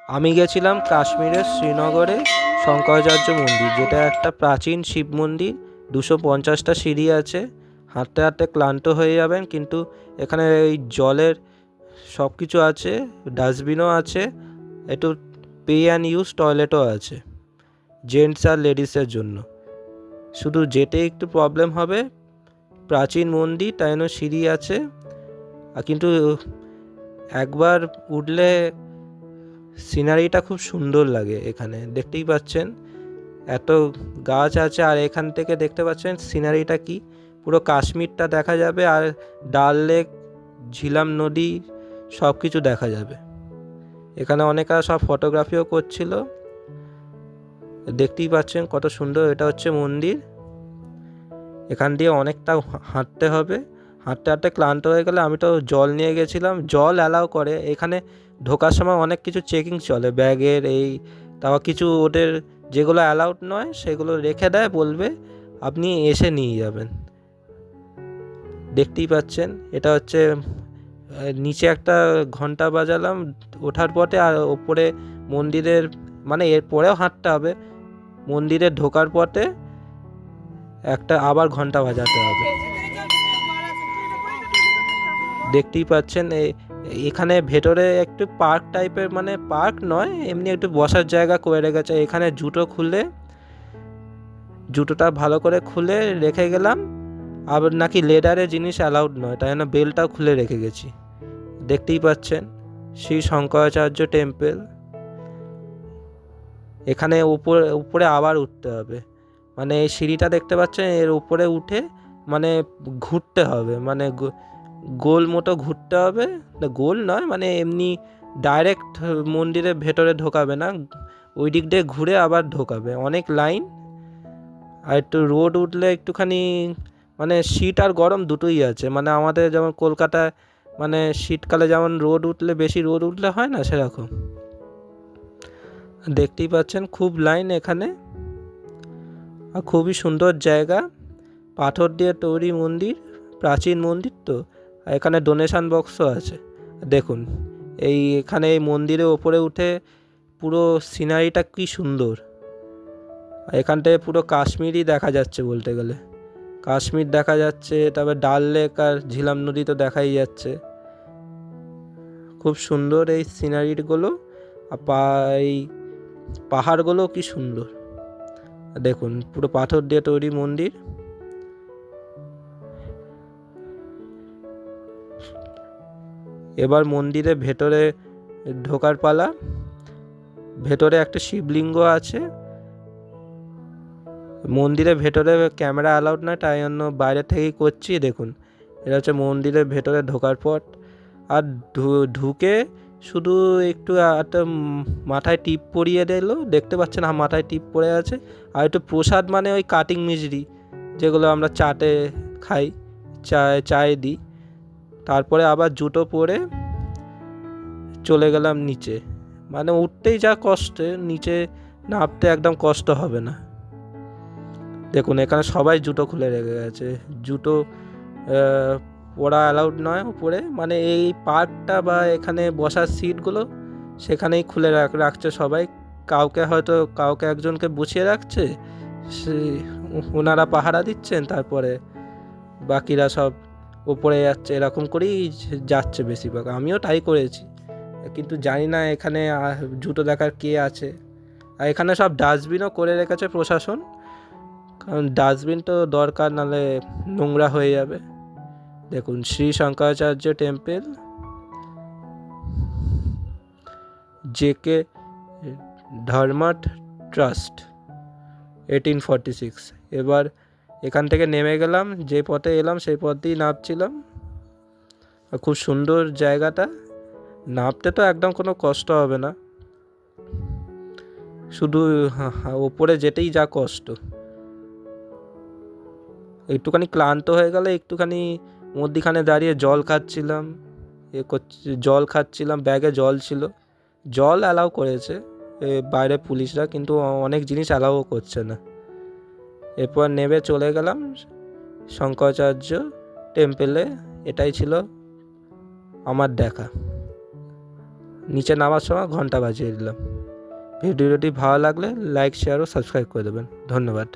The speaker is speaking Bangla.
আমি গেছিলাম কাশ্মীরের শ্রীনগরে শঙ্করাচার্য মন্দির, যেটা একটা প্রাচীন শিব মন্দির। 250টা সিঁড়ি আছে, হাঁটতে হাঁটতে ক্লান্ত হয়ে যাবেন, কিন্তু এখানে এই জলের সব কিছু আছে, ডাস্টবিনও আছে, একটু পে অ্যান্ড ইউজ টয়লেটও আছে জেন্টস আর লেডিসের জন্য। শুধু যেতে একটু প্রবলেম হবে, প্রাচীন মন্দির তাই জন্য সিঁড়ি আছে, কিন্তু একবার উঠলে সিনারিটা খুব সুন্দর লাগে। এখানে দেখতেই পাচ্ছেন এত গাছ আছে, আর এখান থেকে দেখতে পাচ্ছেন সিনারিটা কি পুরো কাশ্মীরটা দেখা যাবে, আর ডাল লেক, ঝিলাম নদী সব কিছু দেখা যাবে। এখানে অনেকে সব ফটোগ্রাফিও করছিল, দেখতেই পাচ্ছেন কত সুন্দর। এটা হচ্ছে মন্দির। এখান দিয়ে অনেকটা হাঁটতে হবে, হাঁটতে হাঁটতে ক্লান্ত হয়ে গেলে আমি তো জল নিয়ে গেছিলাম, জল অ্যালাউ করে এখানে। ঢোকার সময় অনেক কিছু চেকিং চলে ব্যাগের, এই তাও কিছু ওদের যেগুলো অ্যালাউড নয় সেগুলো রেখে দেয়, বলবে আপনি এসে নিয়ে যাবেন। দেখতেই পাচ্ছেন এটা হচ্ছে নিচে একটা ঘন্টা বাজালাম ওঠার পথে, আর ওপরে মন্দিরের, মানে এরপরেও হাঁটতে হবে, মন্দিরে ঢোকার পথে একটা আবার ঘন্টা বাজাতে হবে। দেখতেই পাচ্ছেন এখানে ভেতরে একটু পার্ক টাইপের, মানে পার্ক নয়, এমনি একটু বসার জায়গা করে রেখেছে। এখানে জুতোটা ভালো করে খুলে রেখে গেলাম, আবার নাকি লেদারের জিনিস অ্যালাউড নয়, তাই জন্য বেলটাও খুলে রেখে গেছি। দেখতেই পাচ্ছেন শ্রী শঙ্করাচার্য টেম্পল। এখানে উপরে আবার উঠতে হবে, মানে এই সিঁড়িটা দেখতে পাচ্ছেন, এর উপরে উঠে মানে ঘুরতে হবে, মানে গোল মতো ঘুরতে হবে, গোল নয় মানে এমনি ডাইরেক্ট মন্দিরের ভেতরে ঢোকাবে না, ওই দিক দিয়ে ঘুরে আবার ঢোকাবে। অনেক লাইন, আর একটু রোড উঠলে একটুখানি মানে শীত আর গরম দুটোই আছে, মানে আমাদের যেমন কলকাতায় মানে শীতকালে যেমন বেশি রোদ উঠলে হয় না, সেরকম। দেখতেই পাচ্ছেন খুব লাইন এখানে, আর খুবই সুন্দর জায়গা, পাথর দিয়ে তৈরি মন্দির, প্রাচীন মন্দির তো। এখানে ডোনেশন বক্সও আছে। দেখুন এখানে এই মন্দিরের ওপরে উঠে পুরো সিনারিটা কি সুন্দর। এখান থেকে পুরো কাশ্মীরই দেখা যাচ্ছে, বলতে গেলে কাশ্মীর দেখা যাচ্ছে, তারপর ডাল লেক আর ঝিলাম নদী তো দেখাই যাচ্ছে। খুব সুন্দর এই সিনারিগুলো, এই পাহাড়গুলো কি সুন্দর। দেখুন পুরো পাথর দিয়ে তৈরি মন্দির। এবার মন্দিরের ভেতরে ঢোকার পালা। ভেতরে একটা শিবলিঙ্গ আছে, মন্দিরের ভেতরে ক্যামেরা অ্যালাউড নয়, তাই জন্য বাইরে থেকেই করছি। দেখুন এটা হচ্ছে মন্দিরের ভেতরে ঢোকার পথ, আর ঢুকে শুধু একটু একটা মাথায় টিপ পরিয়ে দিল, দেখতে পাচ্ছেন মাথায় টিপ পরে আছে, আর একটু প্রসাদ, মানে ওই কাটিং মিজরি যেগুলো আমরা চাটে খাই, চায়ে দিই। তারপরে আবার জুতো পরে চলে গেলাম নিচে, মানে উঠতেই যা কষ্ট, নিচে নামতে একদম কষ্ট হবে না। দেখুন এখানে সবাই জুতো খুলে রেখে গেছে, জুতো পরা অ্যালাউড নয় উপরে, মানে এই পার্কটা বা এখানে বসার সিটগুলো সেখানেই খুলে রাখছে সবাই। কাউকে একজনকে বসিয়ে রাখছে, সে ওনারা পাহারা দিচ্ছেন, তারপরে বাকিরা সব উপরে যাচ্ছে, এরকম করেই যাচ্ছে বেশিরভাগ। আমিও তাই করেছি, কিন্তু জানি না এখানে জুতো দেখার কে আছে। আর এখানে সব ডাস্টবিনও করে রেখেছে প্রশাসন, কারণ ডাস্টবিন তো দরকার, নাহলে নোংরা হয়ে যাবে। দেখুন Shri Shankaracharya temple, JK Dharmarth trust, 1846। এবার এখান থেকে নেমে গেলাম, যে পথে এলাম সেই পথ দিয়েই নামছিলাম। খুব সুন্দর জায়গাটা, নামতে তো একদম কোনো কষ্ট হবে না, শুধু ওপরে যেতেই যা কষ্ট। একটুখানি ক্লান্ত হয়ে গেলে একটুখানি মধ্যিখানে দাঁড়িয়ে জল খাচ্ছিলাম, ব্যাগে জল ছিল, জল অ্যালাউ করেছে বাইরে পুলিশরা, কিন্তু অনেক জিনিস অ্যালাউ করছে না। এরপর নেমে চলে গেলাম শঙ্করাচার্য টেম্পলে। এটাই ছিল আমার দেখা। নিচে নামার সময় ঘন্টা বাজিয়ে দিলাম। ভিডিওটি ভালো লাগলে লাইক, শেয়ার ও সাবস্ক্রাইব করে দেবেন। ধন্যবাদ।